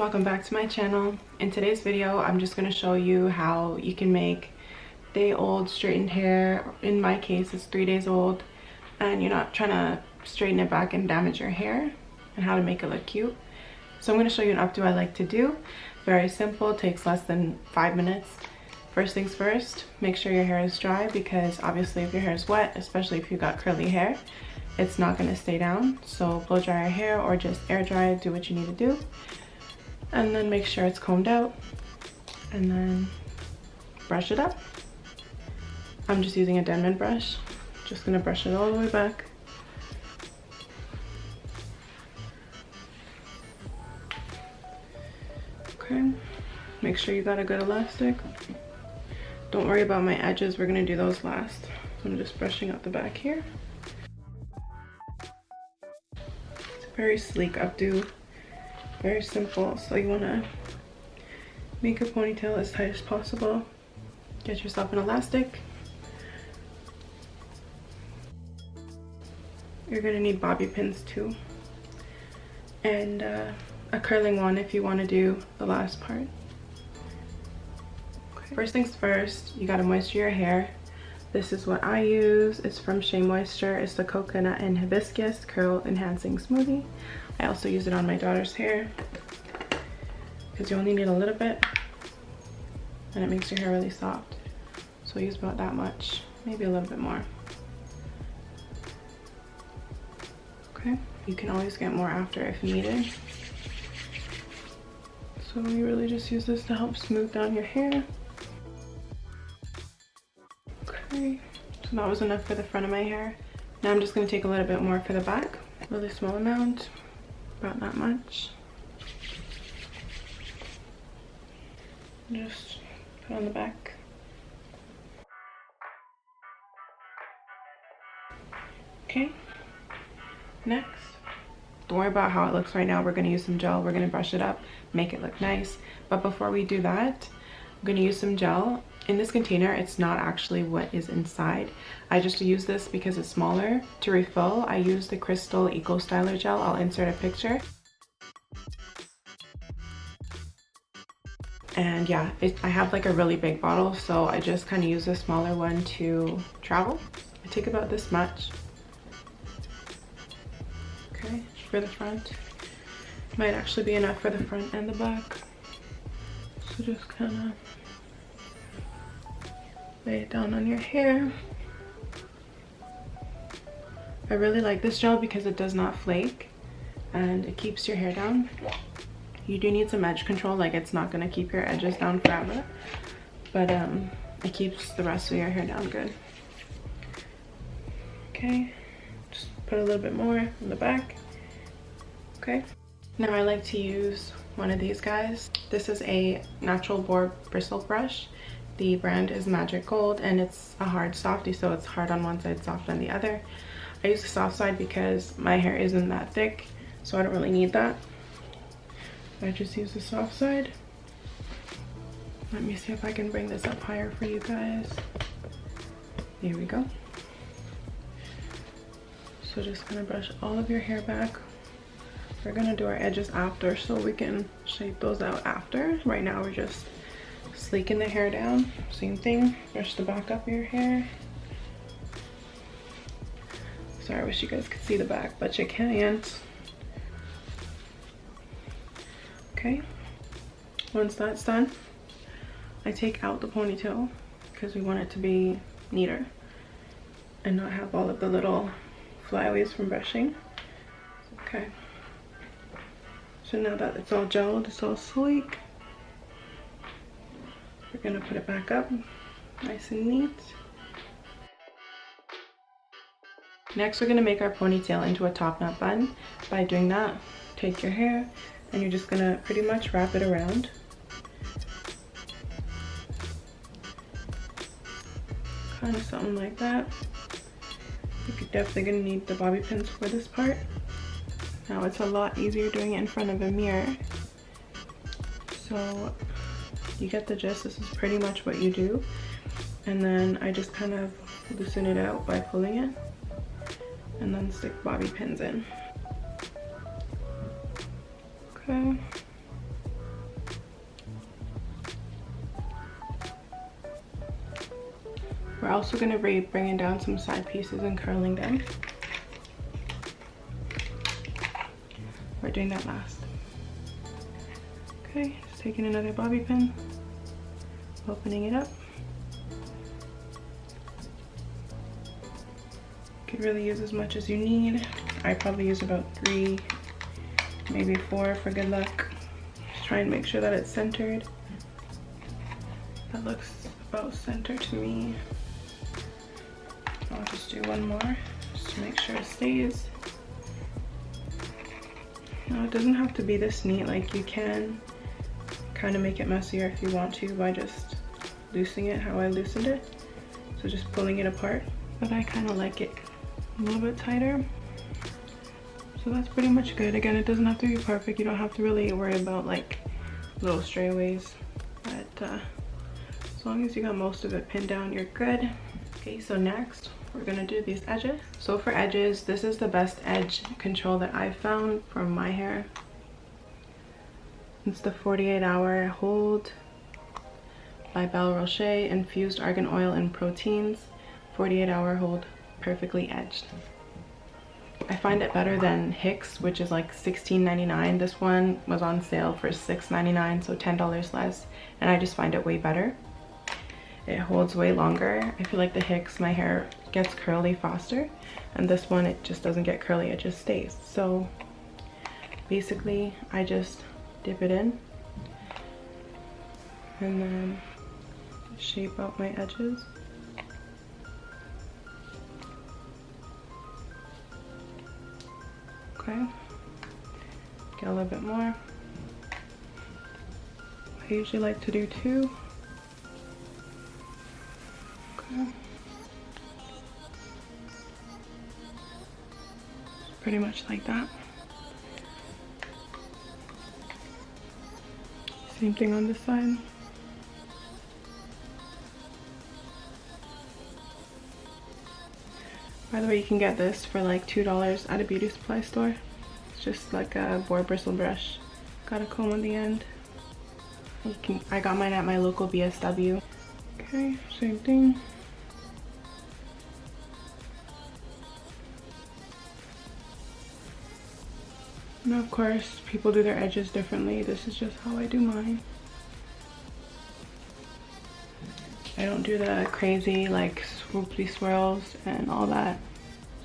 welcome back to my channel. In today's video I'm just going to show you how you can make day-old straightened hair. In my case it's 3 days old and you're not trying to straighten it back and damage your hair, and how to make it look cute. So I'm going to show you an updo I like to do. Very simple, takes less than 5 minutes. First things first, make sure your hair is dry, because obviously if your hair is wet, especially if you got curly hair, it's not going to stay down. So blow dry your hair or just air dry it, do what you need to do. And then make sure it's combed out and then brush it up. I'm just using a Denman brush. Just going to brush it all the way back. Okay, make sure you got a good elastic. Don't worry about my edges, we're going to do those last. So I'm just brushing out the back here. It's a very sleek updo, very simple. So you want to make your ponytail as tight as possible. Get yourself an elastic. You're going to need bobby pins too, and a curling one if you want to do the last part. Okay. First things first, you got to moisture your hair. This is what I use. It's from Shea Moisture. It's the coconut and hibiscus curl enhancing smoothie. I also use it on my daughter's hair because you only need a little bit and it makes your hair really soft. So I use about that much, maybe a little bit more. Okay, you can always get more after if needed. So you really just use this to help smooth down your hair. Okay, so that was enough for the front of my hair. Now I'm just going to take a little bit more for the back. Really small amount, about that much. Just put on the back. Okay, next, don't worry about how it looks right now. We're going to use some gel. We're going to brush it up, make it look nice. But before we do that, I'm going to use some gel. In this container, it's not actually what is inside. I just use this because it's smaller. To refill, I use the Crystal Eco Styler gel. I'll insert a picture. And yeah, I have like a really big bottle, so I just kind of use a smaller one to travel. I take about this much. Okay, for the front. Might actually be enough for the front and the back. So just kind of lay it down on your hair. I really like this gel because it does not flake and it keeps your hair down. You do need some edge control, like it's not going to keep your edges down forever, but it keeps the rest of your hair down good. Okay, just put a little bit more in the back. Okay, now I like to use one of these guys. This is a natural boar bristle brush. The brand is Magic Gold and it's a hard softy, so it's hard on one side, soft on the other. I use the soft side because my hair isn't that thick, so I don't really need that. I just use the soft side. Let me see if I can bring this up higher for you guys. There we go. So just gonna brush all of your hair back. We're gonna do our edges after so we can shape those out after. Right now we're just sleeking the hair down. Same thing, brush the back up of your hair. Sorry, I wish you guys could see the back, but you can't. Okay, once that's done, I take out the ponytail because we want it to be neater and not have all of the little flyaways from brushing. Okay, so now that it's all gelled, it's all sleek, we're gonna put it back up nice and neat. Next, we're gonna make our ponytail into a top knot bun. By doing that, take your hair and you're just gonna pretty much wrap it around. Kind of something like that. You're definitely gonna need the bobby pins for this part. Now it's a lot easier doing it in front of a mirror. So you get the gist, this is pretty much what you do. And then I just kind of loosen it out by pulling it and then stick bobby pins in. Okay. We're also going to be bringing down some side pieces and curling them. We're doing that last. Okay, just taking another bobby pin, opening it up. You could really use as much as you need. I probably use about 3, maybe 4 for good luck. Just try and make sure that it's centered. That looks about centered to me. I'll just do one more just to make sure it stays. No, it doesn't have to be this neat. Like, you can kind of make it messier if you want to by just loosening it how I loosened it. So just pulling it apart. But I kind of like it a little bit tighter. So that's pretty much good. Again, it doesn't have to be perfect. You don't have to really worry about like little strayaways. But as long as you got most of it pinned down, you're good. Okay, so next we're gonna do these edges. So for edges, this is the best edge control that I've found for my hair. It's the 48-hour hold by Belle Roche, infused argan oil and proteins. 48-hour hold, perfectly edged. I find it better than Hicks, which is like $16.99. This one was on sale for $6.99, so $10 less, and I just find it way better. It holds way longer. I feel like the Hicks, my hair gets curly faster, and this one, it just doesn't get curly, it just stays. So basically I just dip it in and then shape out my edges. Okay, get a little bit more. I usually like to do 2. Okay. Pretty much like that. Same thing on this side. By the way, you can get this for like $2 at a beauty supply store. It's just like a boar bristle brush. Got a comb on the end. I got mine at my local BSW. Okay, same thing. And of course, people do their edges differently. This is just how I do mine. I don't do the crazy like swoopy swirls and all that.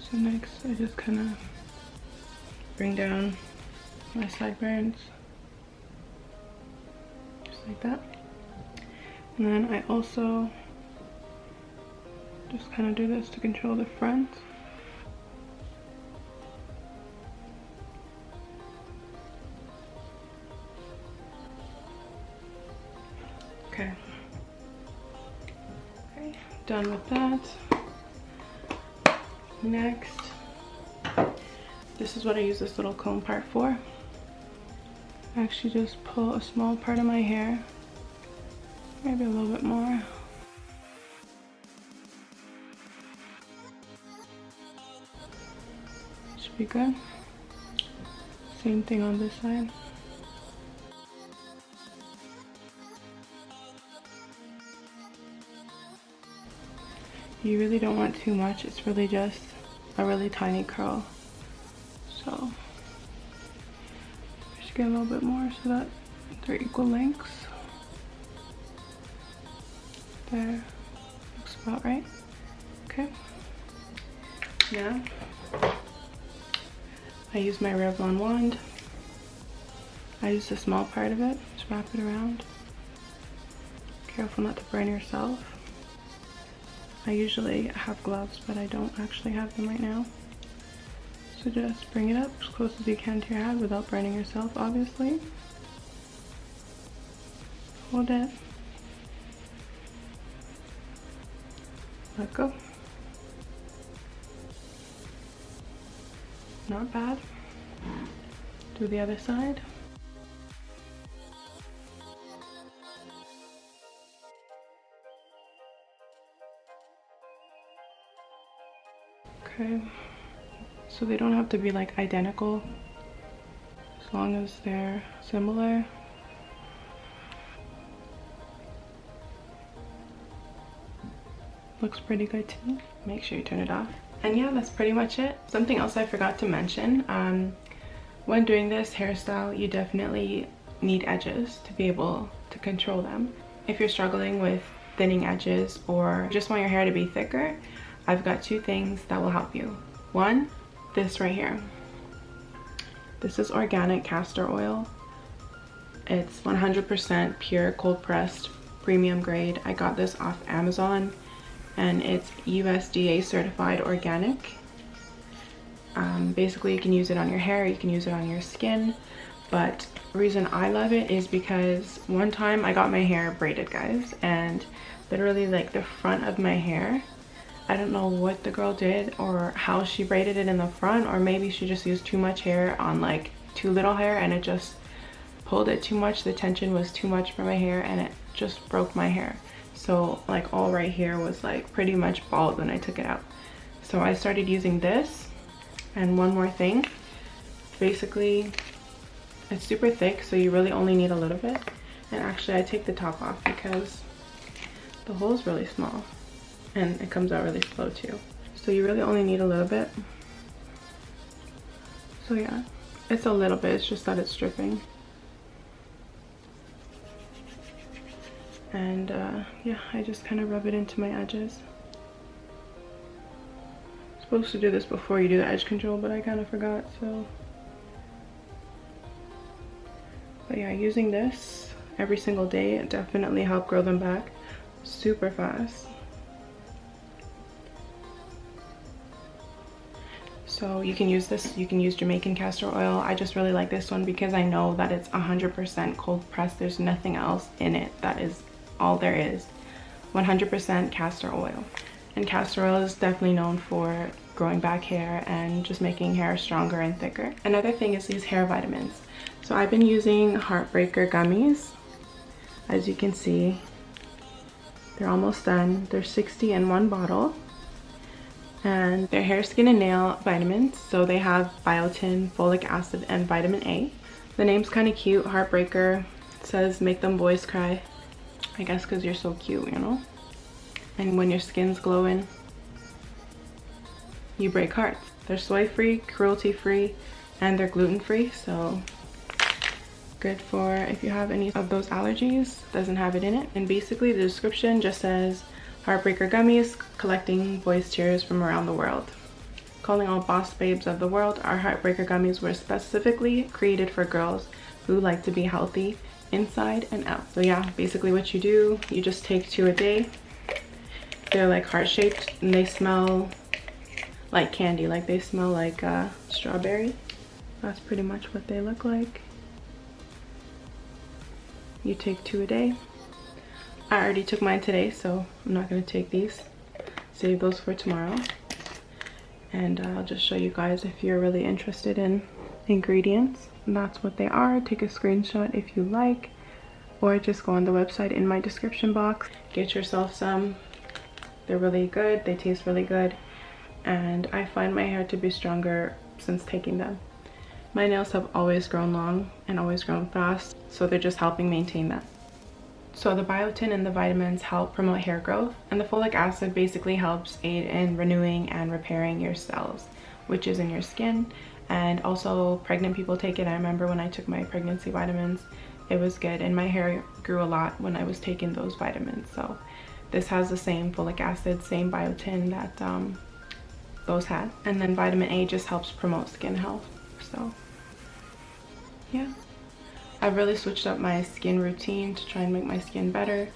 So next I just kind of bring down my sideburns just like that. And then I also just kind of do this to control the front. Okay. Okay, done with that. Next, this is what I use this little comb part for. I actually just pull a small part of my hair, maybe a little bit more. Should be good. Same thing on this side. You really don't want too much. It's really just a really tiny curl. So just get a little bit more so that they're equal lengths. There, looks about right. Okay. Now I use my Revlon wand. I use the small part of it. Just wrap it around. Careful not to burn yourself. I usually have gloves, but I don't actually have them right now. So just bring it up as close as you can to your head without burning yourself, obviously. Hold it. Let go. Not bad. Do the other side. Okay, so they don't have to be like identical, as long as they're similar. Looks pretty good too. Make sure you turn it off. And yeah, that's pretty much it. Something else I forgot to mention, when doing this hairstyle, you definitely need edges to be able to control them. If you're struggling with thinning edges or just want your hair to be thicker, I've got two things that will help you. One, this right here. This is organic castor oil. It's 100% pure cold pressed premium grade. I got this off Amazon and it's USDA certified organic. Basically you can use it on your hair, you can use it on your skin, but the reason I love it is because one time I got my hair braided, guys, and literally like the front of my hair, I don't know what the girl did or how she braided it in the front, or maybe she just used too much hair on like too little hair and it just pulled it too much. The tension was too much for my hair and it just broke my hair. So like all right here was like pretty much bald when I took it out. So I started using this. And one more thing, basically it's super thick, so you really only need a little bit. And actually I take the top off because the hole is really small and it comes out really slow too. So you really only need a little bit. So yeah, it's a little bit, it's just that it's dripping. And yeah, I just kind of rub it into my edges. Supposed to do this before you do the edge control, but I kind of forgot, so. But yeah, using this every single day, it definitely helped grow them back super fast. So you can use this, you can use Jamaican castor oil. I just really like this one because I know that it's 100% cold pressed. There's nothing else in it. That is all there is. 100% castor oil. And castor oil is definitely known for growing back hair and just making hair stronger and thicker. Another thing is these hair vitamins. So I've been using Heartbreaker gummies. As you can see, they're almost done. They're 60 in one bottle. And they're hair, skin, and nail vitamins. So they have biotin, folic acid, and vitamin A. The name's kind of cute, Heartbreaker. It says make them boys cry. I guess because you're so cute, you know? And when your skin's glowing, you break hearts. They're soy-free, cruelty-free, and they're gluten-free, so good for if you have any of those allergies. Doesn't have it in it. And basically the description just says Heartbreaker gummies, collecting boys' tears from around the world. Calling all boss babes of the world, our Heartbreaker gummies were specifically created for girls who like to be healthy inside and out. So yeah, basically what you do, you just take 2 a day. They're like heart-shaped and they smell like candy, like they smell like strawberry. That's pretty much what they look like. You take 2 a day. I already took mine today, so I'm not going to take these. Save those for tomorrow. And I'll just show you guys if you're really interested in ingredients. And that's what they are. Take a screenshot if you like, or just go on the website in my description box. Get yourself some. They're really good. They taste really good. And I find my hair to be stronger since taking them. My nails have always grown long and always grown fast, so they're just helping maintain that. So the biotin and the vitamins help promote hair growth, and the folic acid basically helps aid in renewing and repairing your cells, which is in your skin. And also pregnant people take it. I remember when I took my pregnancy vitamins, it was good, and my hair grew a lot when I was taking those vitamins. So this has the same folic acid, same biotin that those had. And then vitamin A just helps promote skin health. So yeah, I've really switched up my skin routine to try and make my skin better.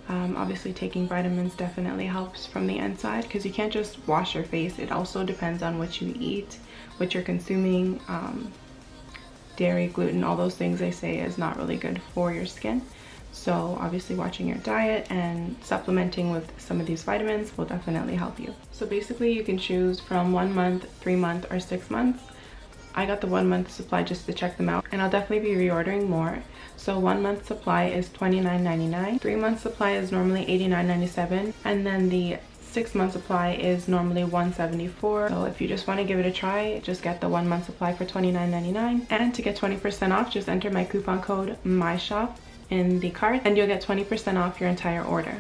Obviously taking vitamins definitely helps from the inside, because you can't just wash your face. It also depends on what you eat, what you're consuming. Dairy, gluten, all those things they say is not really good for your skin. So obviously watching your diet and supplementing with some of these vitamins will definitely help you. So basically you can choose from 1 month, 3 month, or 6 months. I got the 1 month supply just to check them out, and I'll definitely be reordering more. So 1 month supply is $29.99. 3 month supply is normally $89.97, and then the 6 month supply is normally $174. So if you just want to give it a try, just get the 1 month supply for $29.99. And to get 20% off, just enter my coupon code MYSHOP in the cart and you'll get 20% off your entire order.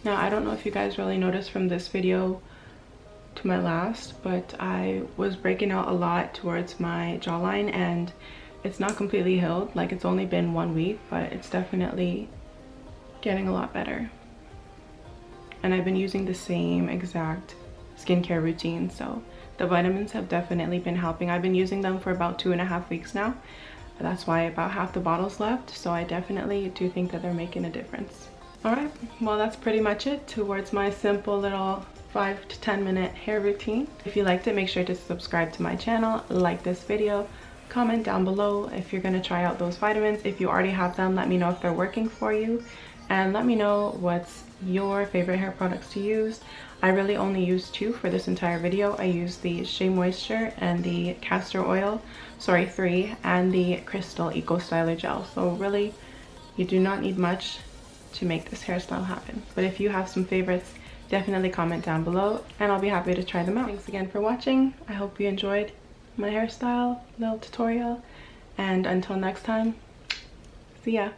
Now, I don't know if you guys really noticed from this video to my last, but I was breaking out a lot towards my jawline, and it's not completely healed. Like, it's only been 1 week, but it's definitely getting a lot better. And I've been using the same exact skincare routine, so the vitamins have definitely been helping. I've been using them for about 2.5 weeks now. That's why about half the bottle's left, so I definitely do think that they're making a difference. Alright, well, that's pretty much it towards my simple little 5 to 10 minute hair routine. If you liked it, make sure to subscribe to my channel, like this video, comment down below if you're going to try out those vitamins. If you already have them, let me know if they're working for you, and let me know what's your favorite hair products to use. I really only used 2 for this entire video. I used the Shea Moisture and the castor oil, sorry, 3, and the Crystal Eco Styler Gel. So really, you do not need much to make this hairstyle happen. But if you have some favorites, definitely comment down below and I'll be happy to try them out. Thanks again for watching. I hope you enjoyed my hairstyle little tutorial, and until next time, see ya.